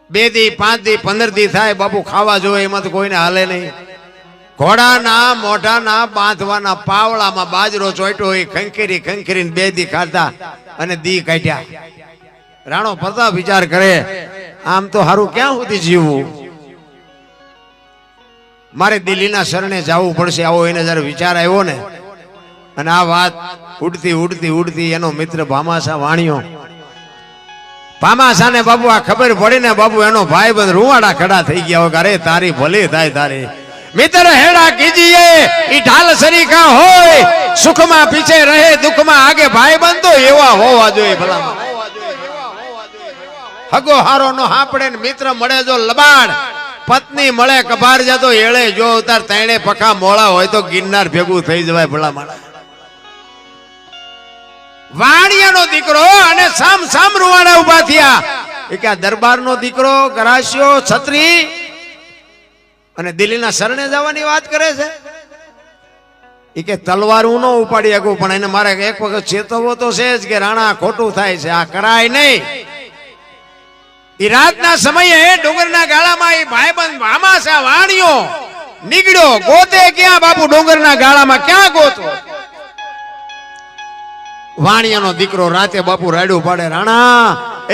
2 દી 5 દી 15 દી થાય બાપુ ખાવા જોવે એમાં તો કોઈને હાલે નહીં. ઘોડાના મોઢાના બાંધવાના પાવળામાં બાજરો ચોટ્યો હોય ખંખેરી ખંખેરીને 2 દી ખાધા અને દી કાઢ્યા. રાણો પ્રતાપ વિચાર કરે આમ તો હારું ક્યાં સુધી જીવવું, મારે દિલ્હીના શરણે જવું પડશે. આવો એને જયારે વિચાર આવ્યો ને અને આ વાત ઉડતી ઉડતી ઉડતી એનો મિત્ર ભામાશા વાણિયો. ભામાશા ને બાબુ આ ખબર પડી ને બાબુ એનો ભાઈ બંધ રૂવાડા ખડા થઈ ગયા. અરે તારી ભલે થાય તારી મિત્ર હેડા કીજીએ ઈ ઢાલ સરીખા હોય, સુખમાં પીછે રહે દુઃખમાં આગે ભાઈ બંધો એવા હોવા જોઈએ. ભલામાં હગો હારો નો હાપડે ને મિત્ર મળે જો લબાડ, પત્ની મળે કબાર જતો એળે જો ઉતાર તૈણે પખા મોળા હોય તો ગિરનાર ભેગું થઈ જવાય. ભલામાં વાણિયાનો દીકરો અને સામ સામ રૂવાડા ઉભા થયા. એ કે દરબારનો દીકરો ગરાસ્યો છત્રી અને દિલ્હીના શરણે જવાની વાત કરે છે. એ કે તલવાર હું ન ઉપાડી શકું પણ એને મારે એક વખત ચેતવવો તો છે જ કે રાણા ખોટું થાય છે, આ કરાય નહીં. એ રાતના સમયે ડુંગરના ગાળામાં એ ભાઈબંધ ભામાશા વાણિયો નીકળ્યો. ગોતે ક્યાં બાપુ, ડુંગરના ગાળામાં ક્યાં ગોતો? વાણિયાનો દીકરો રાતે બાપુ રાડ્યું પાડે, રાણા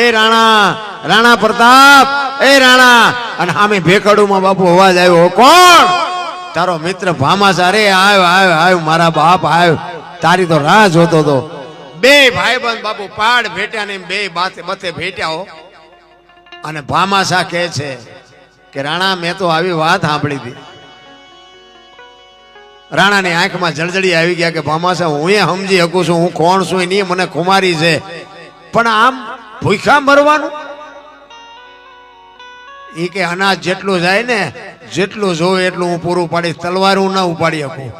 એ રાણા, રાણા પ્રતાપ એ રાણા. અને આમે ભેખડુમાં બાપુ અવાજ આવ્યો, કોણ? તારો મિત્ર ભામાશા. રે આવ આવ આવ મારા બાપ આવ, તારી તો રાહ જોતો હતો. 2 ભાઈબંધ બાપુ પાડ ભેટ્યા ને 2 બતે ભેટ્યા હો. અને ભામાશા કહે છે કે રાણા મેં તો આવી વાત સાંભળી હતી. રાણાની આંખમાં જળજળી આવી ગયા કે ભામાશા હું એ સમજી શકું છું હું કોણ છું, નહીં મને ખુમારી છે, પણ આમ ભૂખા મરવાનું? એ કે અનાજ જેટલું જાય ને જેટલું જોવે એટલું હું પૂરું પાડીશ, તલવાર હું ના ઉપાડી શકું.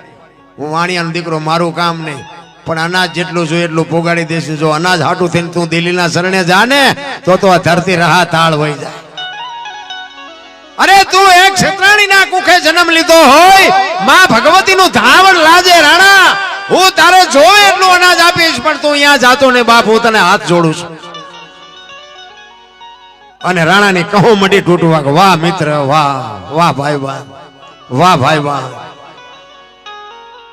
હું વાણિયાનો દીકરો, મારું કામ નહીં, પણ અનાજ જેટલું જોઈએ એટલું પોગાડી દઈશ. જો અનાજ હાટું થઈને તું દિલ્હીના શરણે જા ને તો આ ધરતી રાહ તાળ વહી જાય. અરે તું એક ક્ષેત્રાણીના કુખે જન્મ લીધો હોય, માં ભગવતીનું ધાવણ લાજે રાણા, હું તારે જોવે એટલું અનાજ આપીશ, પણ તું અહીંયા જાતો ને બાપ હું તને હાથ જોડું છું. અને રાણાની કહો મડી તૂટવા, વાહ મિત્ર વાહ, વાહ ભાઈ વાહ, વાહ ભાઈ વાહ.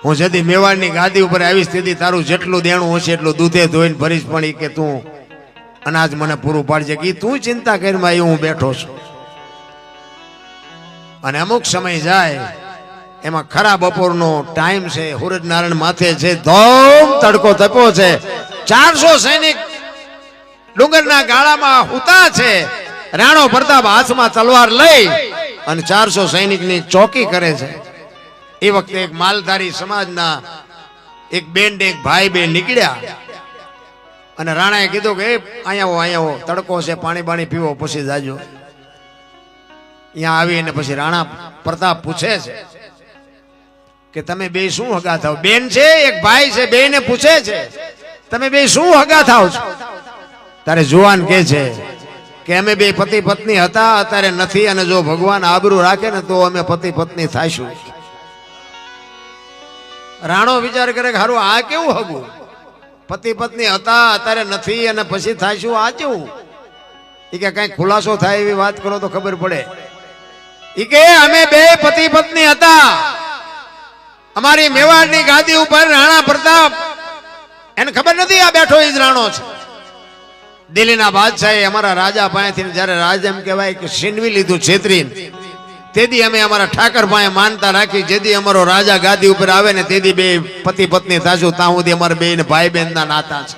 હું જદી મેવાડની ગાદી ઉપર આવીશ તેથી તારું જેટલું દેણું હશે એટલું દૂધે ધોઈને ભરીશ, પણ એ કે તું અનાજ મને પૂરું પાડજે કે તું ચિંતા કરીમાં એ હું બેઠો છું. અને અમુક સમય જાય એમાં ખરા બપોરનો ટાઈમ છે, સૂરજ નારાયણ માથે છે, ધોમ તડકો તપ્યો છે, 400 સૈનિક ડુંગરના ગાળામાં હુતા છે. રાણો પ્રતાપ હાથમાં તલવાર લઈ અને 400 સૈનિકની ચોકી કરે છે. એ વખતે એક માલધારી સમાજના એક બેન એક ભાઈ બે નીકળ્યા અને રાણાએ કીધું કે અહીંયા આવો, તડકો છે, પાણી બાણી પીવો પછી જાજો. અહીંયા આવીને પછી રાણા પ્રતાપ પૂછે છે કે તમે બે શું હગા થાવ? બેન છે એક ભાઈ છે, બેને પૂછે છે તમે બે શું હગા થાવ છો? તારે જુવાન કે છે કે અમે બે પતિ પત્ની હતા, અત્યારે નથી, અને જો ભગવાન આબરૂ રાખે ને તો અમે પતિ પત્ની થાશું. રાણો વિચાર કરે કે હારું આ કેવું હગું? પતિ પત્ની હતા અત્યારે નથી અને પછી થાશું, આ કેવું? એ કે કઈ ખુલાસો થાય એવી વાત કરો તો ખબર પડે. એ કે અમે બે પતિ પત્ની હતા, અમારી મેવાડની ગાદી ઉપર રાણા પ્રતાપ, એને ખબર નથી આ બેઠો ઈ જ રાણો છે. દિલ્હીના બાદશાહે અમારા રાજા પાસેથી જયારે રાજા એમ કહેવાય કે છીનવી લીધું છેતરીને, તેથી અમે અમારા ઠાકર પાસે માનતા રાખી, જેથી અમારો રાજા ગાદી ઉપર આવે ને તેથી બે પતિ પત્ની થાશું, ત્યાં સુધી અમારા બે ભાઈ બહેન ના નાતા છે.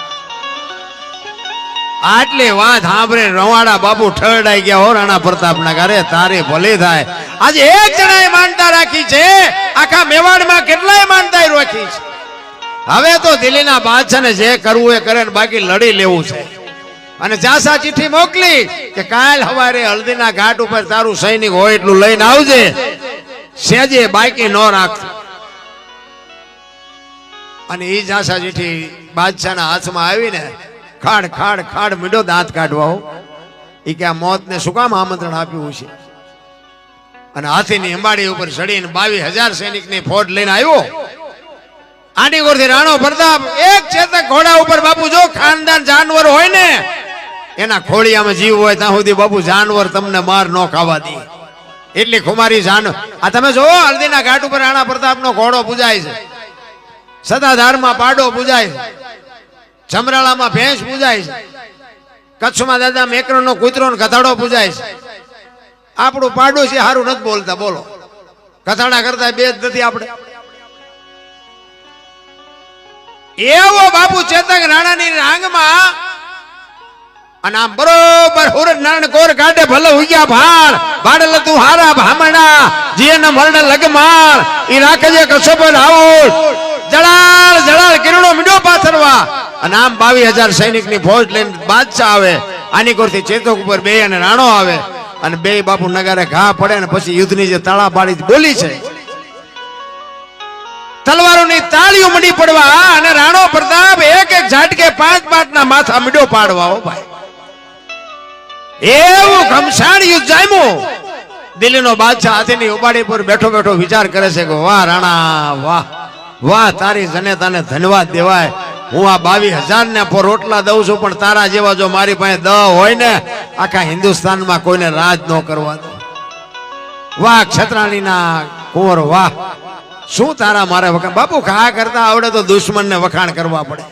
આટલી વાત સાંભળે રવાડા બાપુ ઠરડાઈ ગયા હો રાણા પ્રતાપના. ઘરે તારે ભલે થાય. આજે એક જણાએ માનતા રાખી છે, આખા મેવાડમાં કેટલાય માનતા રાખી છે. હવે તો દિલ્હીના બાદશાહને જે કરવું એ કરે, બાકી લડી લેવું છે. અને જાસા ચિઠ્ઠી મોકલી કે કાલ સવારે હલ્દીના ઘાટ ઉપર તારું સૈનિક હોય એટલું લઈને આવજે, સેજે બાકી ન રાખજો. અને એ જાસા ચિઠ્ઠી બાદશાહના હાથમાં આવીને ખાડ ખાડ ખાડ મીડો દાંત કાઢવા. એ કે આ મોતને શું કામ આમંત્રણ આપ્યું છે? અને હાથીની અંબાડી ઉપર ચડીને 22,000 સૈનિકની ફોજ લઈને આવ્યો. આંડીગોરથી રાણો પ્રતાપ એક ચેતક ઘોડા ઉપર, બાપુ જો ખાનદાન જાનવર હોય ને એના ખોળિયામાં જીવ હોય ત્યાં સુધી બાપુ જાનવર તમને માર ન ખાવા દે એટલી ખુમારી જાનવર. આ તમે જોવો હલ્દીના ઘાટ ઉપર રાણા પ્રતાપનો ઘોડો પૂજાય છે, સદાધારમાં પાડો પૂજાય છે, જમરાળામાં ભેંસ પૂજાય છે, કચ્છમાં દાદા મેકરણનો કૂતરો ને ગધાડો પૂજાય છે. આપણું પાડોશી સારું નથી બોલતા, બોલો કથાડા કરતા બે જ નથી આપણે. એવો બાપુ ચેતક રાણાની રાંગમાં અને આમ બરોબર હુરજ નારાયણ કોર કાઢે ભલે ઉગ્યા ભાળ ભાડલ તું હારા ભામણા જીન મરણ લગમાળ ઈ રાખજે કસબર આવોળ જળાળ જળાળ કિરણો મીડો પાથરવા. અને આમ 22,000 સૈનિકની ફોજ લઈને બાદશાહ આવે, આની કોરથી ચેતક ઉપર બે અને રાણો આવે અને બે બાપુ નગારે ઘા પડે અને પછી યુદ્ધની જે તાળા પાડી બોલી છે, તલવારોની તાળીઓ મંડી પડવા અને રાણો પ્રતાપ એક એક ઝાટકે 5 ના માથા મીડો પાડવા. ઓ ભાઈ એવું ઘમસાણ યુદ્ધ જામ્યું. દિલ્હીનો બાદશાહ હાથીની ઉબાડી પર બેઠો બેઠો વિચાર કરે છે કે વાહ રાણા વાહ વાહ, તારી જનેતાને ધન્યવાદ દેવાય. હું આ 22,000 ને રોટલા દઉં છું, પણ તારા જેવા જો મારી પાસે દ હોય ને આખા હિન્દુસ્તાનમાં કોઈને રાજ ન કરવા દો. વાહ ક્ષત્રાણીના કુંવર વાહ, શું તારા મારે વખાણ. બાપુ ખા કરતા આવડે તો દુશ્મનને વખાણ કરવા પડે.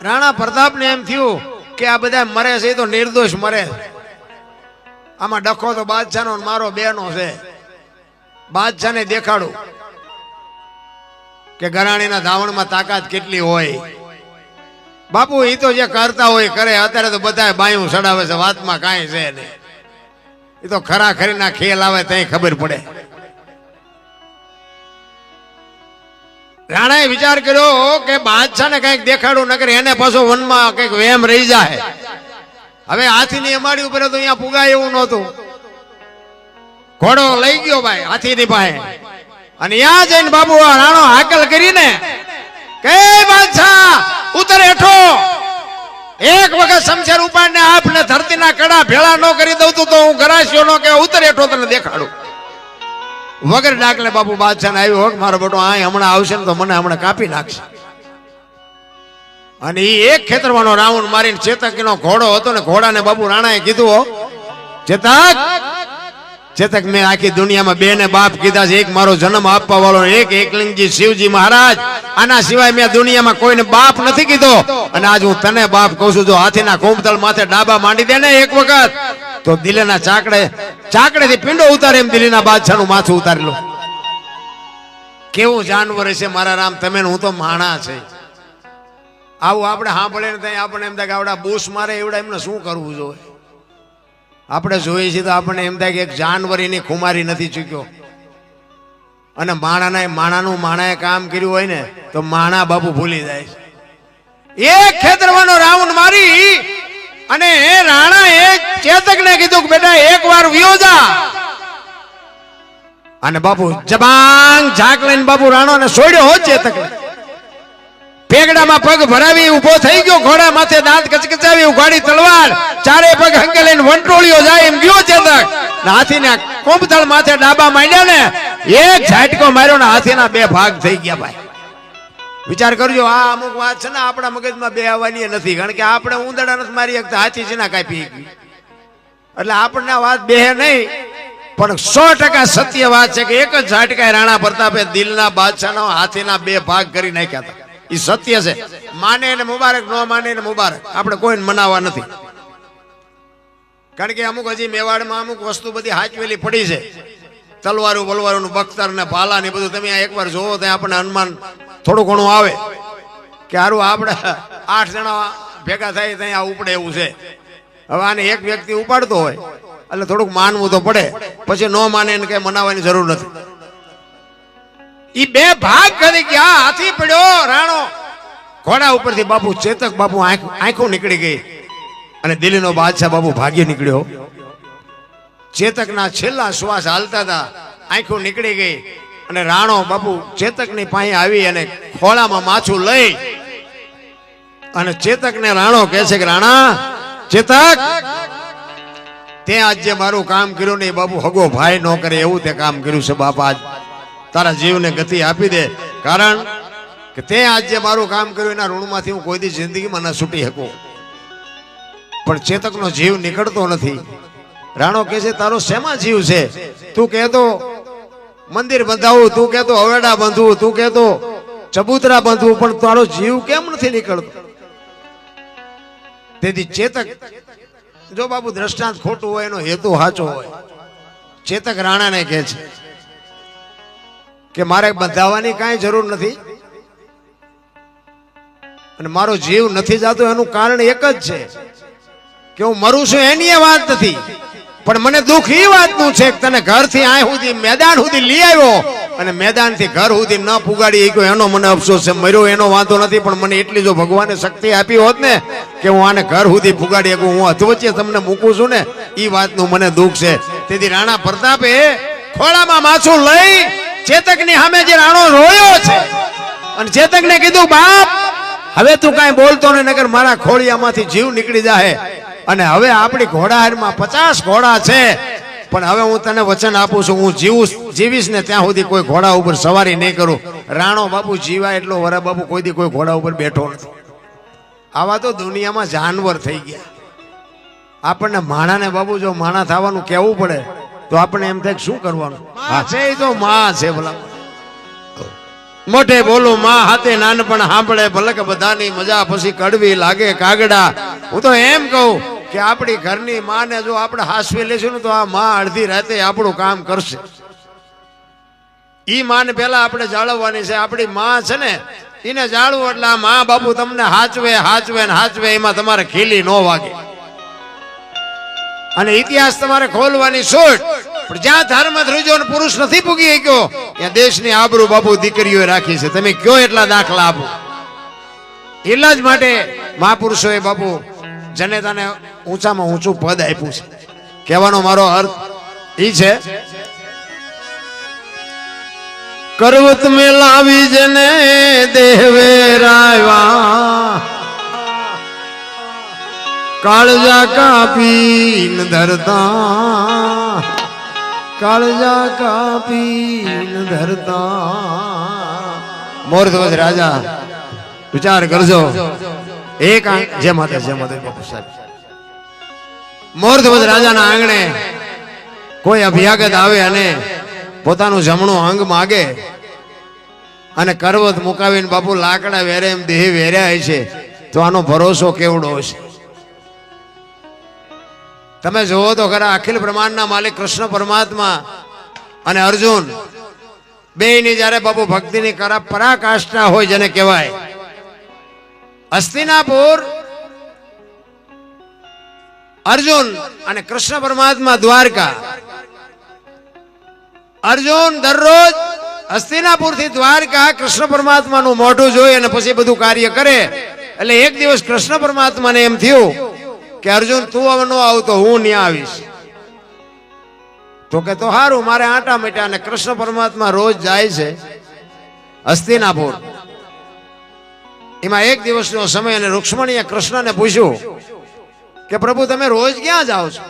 રાણા પ્રતાપને એમ થયું કે આ બધા મરે છે તો નિર્દોષ મરે, આમાં ડખો તો બાદશાહનો મારો બેનો છે. બાદશાહને દેખાડું કે ગરાણીના ધાવણમાં તાકાત કેટલી હોય. બાપુ એ તો જે કરતા હોય કરે, અત્યારે તો બધા બાયું સડાવે છે, વાતમાં કાંઈ છે નહીં. એ તો ખરા ખરીના ખેલ આવે ત્યાં ખબર પડે. રાણાએ વિચાર કર્યો કે બાદશાહને કઈક દેખાડું, નકર એને પાછો વનમાં કઈક વેમ રહી જાય. હવે હાથીની અમારી ઉપર તો અહીંયા પુગાય એવું નહોતું. ઘોડો લઈ ગયો ભાઈ હાથીની પાસે, અને ત્યાં જઈને બાબુ રાણો હાકલ કરીને કે બાદશાહ ઉતર હેઠો. એક વખત શમશેર ઉપાડને આપને ધરતીના કડા ભેળા ન કરી દઉં તો હું ગરાસ્યો નો કે ઉતર હેઠો તને દેખાડું. વગર ડાકલે બાપુ બાદશાહ ને આવ્યો હોક મારો બેટો આ હમણાં આવશે ને તો મને હમણાં કાપી નાખશે. અને એ એક ખેતરવાનો રાઉન્ડ મારીને ચેતક નો ઘોડો હતો ને, ઘોડાને બાપુ રાણાએ કીધું ચેતક ચેતક મેં આખી દુનિયામાં બે ને બાપ કીધા છે, એક મારો જન્મ આપવા વાળો એક એકલિંગજી શિવજી મહારાજ, આના સિવાય મેં દુનિયામાં કોઈને બાપ નથી કીધો. અને આજ હું તને બાપ કહું છું, જો હાથીના કોમતલ માથે ડાબા માંડી દે ને એક વખત તો દિલ્હીના ચાકડેથી પિંડો ઉતારે એમ દિલ્હીના બાદશાહનું માથું ઉતારી લો. કેવું જાનવર છે મારા રામ, તમે હું તો માણા છે. આવું આપણે સાંભળે ને ત્યાં આપણે એમ થાય કે આવડા બૂસ મારે એવડા એમને શું કરવું જોઈએ. આપણે જોઈએ છીએ તો આપણને એમ થાય કે એક જાનવર એની ખુમારી નથી ચૂક્યો. અને માણાનું માણાએ કામ કર્યું હોય ને તો માણા બાપુ ભૂલી જાય છે. એક ખેતરવાનો રાઉન્ડ મારી અને રાણા એક ચેતકને કીધું કે બેટા એક વાર વિયો જા. અને બાપુ જબાંગ ઝાક લઈને બાપુ રાણો ને છોડ્યો હો ચેતકને. પેગડામાં પગ ભરાવી ઉભો થઈ ગયો, ઘોડા માથે દાંત કચકચાવી ઉઘાડી તલવાર, ચારે પગ હંકેલીને વંટોળિયો જાય એમ ગયો ચેતક. હાથીને કોમતળ માથે ડાબા માંડ્યા ને એક ઝાટકો માર્યો ને હાથીના 2 ભાગ થઈ ગયા. ભાઈ વિચાર કરજો, આ અમુક વાત છે ને આપણા મગજમાં બે આવવાની નથી, કારણ કે આપણે ઉંદરડા નથી મારી શકતા, હાથી છે ના કાપી ગયું. એટલે આપણને આ વાત બે નહીં, પણ 100% સત્ય વાત છે કે એક જ ઝાટકાએ રાણા પ્રતાપે દિલના બાદશાહનો હાથીના 2 ભાગ કરી નાખ્યા હતા. એ સત્ય છે. માને એને મુબારક, ન માને એને મુબારક, આપણે કોઈને મનાવવા નથી. કારણ કે અમુક હજી મેવાડમાં અમુક વસ્તુ બધી હાચવેલી પડી છે, તલવારું બલવારું બખ્તર ને ભાલા ને બધું. તમે એકવાર જોવો ત્યાં આપણને અનુમાન થોડું ઘણું આવે કે હારું આપણે 8 જણા ભેગા થાય ત્યાં આ ઉપડે એવું છે. હવે આને એક વ્યક્તિ ઉપાડતો હોય એટલે થોડુંક માનવું તો પડે, પછી ન માને એને કઈ મનાવવાની જરૂર નથી. ઈ 2 ભાગ કરી ગયા, હાથી પડ્યો રાણો ઘોડા ઉપરથી. બાપુ ચેતક બાપુ આંખો નીકળી ગઈ અને દિલ્હીનો બાદશાહ બાપુ ભાગી નીકળ્યો. ચેતકના છેલ્લા શ્વાસ હાલતા હતા, આંખો નીકળી ગઈ અને રાણો બાપુ ચેતકની પાસે આવી અને ખોળામાં માથું લઈ અને ચેતકને રાણો કહે છે કે રાણા ચેતક, તે આજ જે મારું કામ કર્યું ને બાપુ હગો ભાઈ ન કરે એવું તે કામ કર્યું છે. બાપા આજ તારા જીવને ગતિ આપી દે, કારણ કે તે આજ જે મારું કામ કર્યું એના ઋણમાંથી હું કોઈ દી જિંદગીમાં ન છૂટી શકું. પણ ચેતકનો જીવ નીકળતો નથી. રાણો કહે છે તારો શેમાં જીવ છે? તું કહેતો મંદિર બંધાવું, તું કહેતો હવેડા બાંધવું, તું કહેતો ચબૂતરા બાંધવું, પણ તારો જીવ કેમ નથી નીકળતો? તેથી ચેતક, જો બાબુ દ્રષ્ટાંત ખોટું હોય એનો હેતુ સાચો હોય. ચેતક રાણાને કહે છે કે મારે બંધાવવાની કાંઈ જરૂર નથી અને મારો જીવ નથી જતો એનું કારણ એક જ છે કે હું મરું છું એની એ વાત નથી, પણ મને દુઃખ એ વાતનું છે કે તને ઘરથી આ સુધી મેદાન સુધી લઈ આવ્યો અને મેદાનથી ઘર સુધી ન પુગાડી ગયો એનો મને અફસોસ છે. મર્યો એનો વાંધો નથી, પણ મને એટલી જો ભગવાને શક્તિ આપી હોત ને કે હું આને ઘર સુધી પુગાડી શકું, હું અધવચ્ચે તમને મૂકું છું ને એ વાતનું મને દુઃખ છે. તેથી રાણા પ્રતાપે ખોળામાં માછું લઈ ચેતકની સામે જે રાણો રોયો છે અને ચેતકને કીધું બાપ હવે તું કાંઈ બોલતો ને, નકર મારા ખોળિયામાંથી જીવ નીકળી જાય. અને હવે આપણી ઘોડાહારમાં 50 ઘોડા છે, પણ હવે હું તને વચન આપું છું હું જીવીશ ને ત્યાં સુધી કોઈ ઘોડા ઉપર સવારી નહીં કરું. રાણો બાપુ જીવાય એટલો વરા બાપુ કોઈ દી કોઈ ઘોડા ઉપર બેઠો નથી. આવા તો દુનિયામાં જાનવર થઈ ગયા. આપણને માણાને બાબુ જો માણા થવાનું કહેવું પડે તો આપણે એમ થાય શું કરવાનું? હા છે એ તો માં છે. ભલા મોઢે બોલું માં હાથે નાનપણ સાંભળે ભલક બધાની મજા પછી કડવી લાગે કાગડા. હું તો એમ કહું કે આપણી ઘરની માને જો આપણે હાસવી લેશું ને તો આ માં અડધી રાતે આપણું કામ કરશે. ઈ માને પેલા આપણે જાળવવાની છે. આપણી માં છે ને એને જાળવું એટલે આ માં બાપુ તમને હાચવે હાચવે ને હાચવે, એમાં તમારે ખીલી ન વાગે. અને ઇતિહાસ તમારે ખોલવાની છૂટ. પણ જ્યાં ધર્મ ધ્રુજો પુરુષ નથી પૂગી ગયો ત્યાં દેશની આબરૂ બાપુ દીકરીઓએ રાખી છે. તમે કયો એટલા દાખલા આપો. એટલા જ માટે મહાપુરુષોએ બાપુ જનેતાને ઊંચામાં ઊંચું પદ આપ્યું છે. કહેવાનો મારો અર્થ ઈ છે કરવત મેં લાવી જને દેવે રાયવા કાળજા કાપીન ધરતા, કાળજા કાપીન ધરતા. મોરધ્વજ રાજા વિચાર કરજો. એક જય માતા જય માતા બાપુ સાહેબ. મોરધ્વજ રાજાના આંગણે કોઈ અભ્યાગત આવે અને પોતાનું જમણું અંગ માગે અને કરવત મુકાવીને બાપુ લાકડા વેરે એમ દેહ વેર્યા છે, તો આનો ભરોસો કેવડો છે? તમે જોવો તો ખરા અખિલ બ્રહ્માંડના માલિક કૃષ્ણ પરમાત્મા અને અર્જુન બેયની જ્યારે બાપુ ભક્તિની પરાકાષ્ઠા હોય જેને કહેવાય. હસ્તિનાપુર અર્જુન અને કૃષ્ણ પરમાત્મા દ્વારકા. અર્જુન દરરોજ હસ્તિનાપુર થી દ્વારકા કૃષ્ણ પરમાત્માનું મોઢું જોઈ અને પછી બધું કાર્ય કરે. એટલે એક દિવસ કૃષ્ણ પરમાત્માને એમ થયું કે અર્જુન તું હવે ન આવતો હું ત્યાં આવીશ. તો કે તો સારું, મારે આટા મીટા. અને કૃષ્ણ પરમાત્મા રોજ જાય છે હસ્તિનાપુર. એમાં એક દિવસનો સમય અને રૂક્ષ્મણીએ કૃષ્ણને પૂછ્યું કે પ્રભુ તમે રોજ ક્યાં જાઓ છો?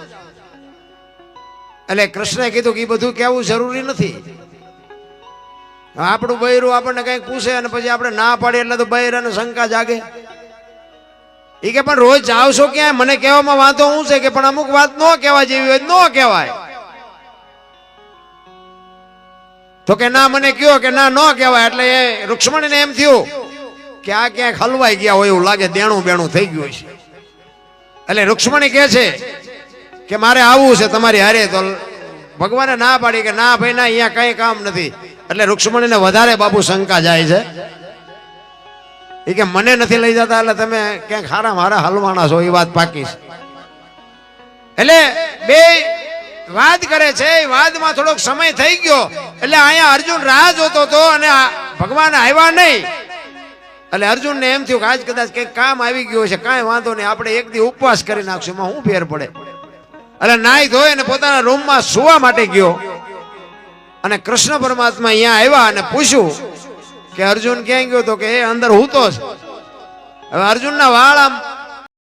એટલે કૃષ્ણે કીધું કે એ બધું કહેવું જરૂરી નથી. આપણું બૈરું આપણને કંઈક પૂછે અને પછી આપણે ના પાડીએ એટલે તો બૈરાને શંકા જાગે. એ કે પણ રોજ જાવ છો ક્યાં? મને કહેવામાં વાંધો શું છે કે પણ અમુક વાત ન કહેવા જેવી હોય ન કહેવાય. તો કે ના મને કયો કે ના ન કહેવાય. એટલે એ રૂક્ષ્મણીને એમ થયું કે આ ક્યાંક હલવાઈ ગયા હોય એવું લાગે, દેણું બેણું થઈ ગયું છે. એટલે રૂક્ષ્મણી કહે છે કે મારે આવવું છે તમારી હારે. તો ભગવાને ના પાડી કે ના ભાઈ ના, અહીંયા કઈ કામ નથી. એટલે રૂક્ષ્મણીને વધારે બાપુ શંકા જાય છે. એ કે મને નથી લઈ જતા એટલે તમે ક્યાંક હારા મારા હલવાના છો, એ વાત પાકી છે. એટલે બે વાત કરે છે. એ વાતમાં થોડોક સમય થઈ ગયો એટલે અહીંયા અર્જુન રાહ જોતો હતો અને ભગવાન આવ્યા નહીં. એટલે અર્જુનને એમ થયું કે આજ કદાચ કંઈક કામ આવી ગયું છે, કાંઈ વાંધો નહીં, આપણે એક દી ઉપવાસ કરી નાખશું, એમાં શું ફેર પડે. એટલે નાઈ ધોઈ અને પોતાના રૂમમાં સુવા માટે ગયો. અને કૃષ્ણ પરમાત્મા અહીંયા આવ્યા અને પૂછ્યું કે અર્જુન ક્યાં ગયો? તો કે એ અંદર હૂતો છે. હવે અર્જુનના વાળ આમ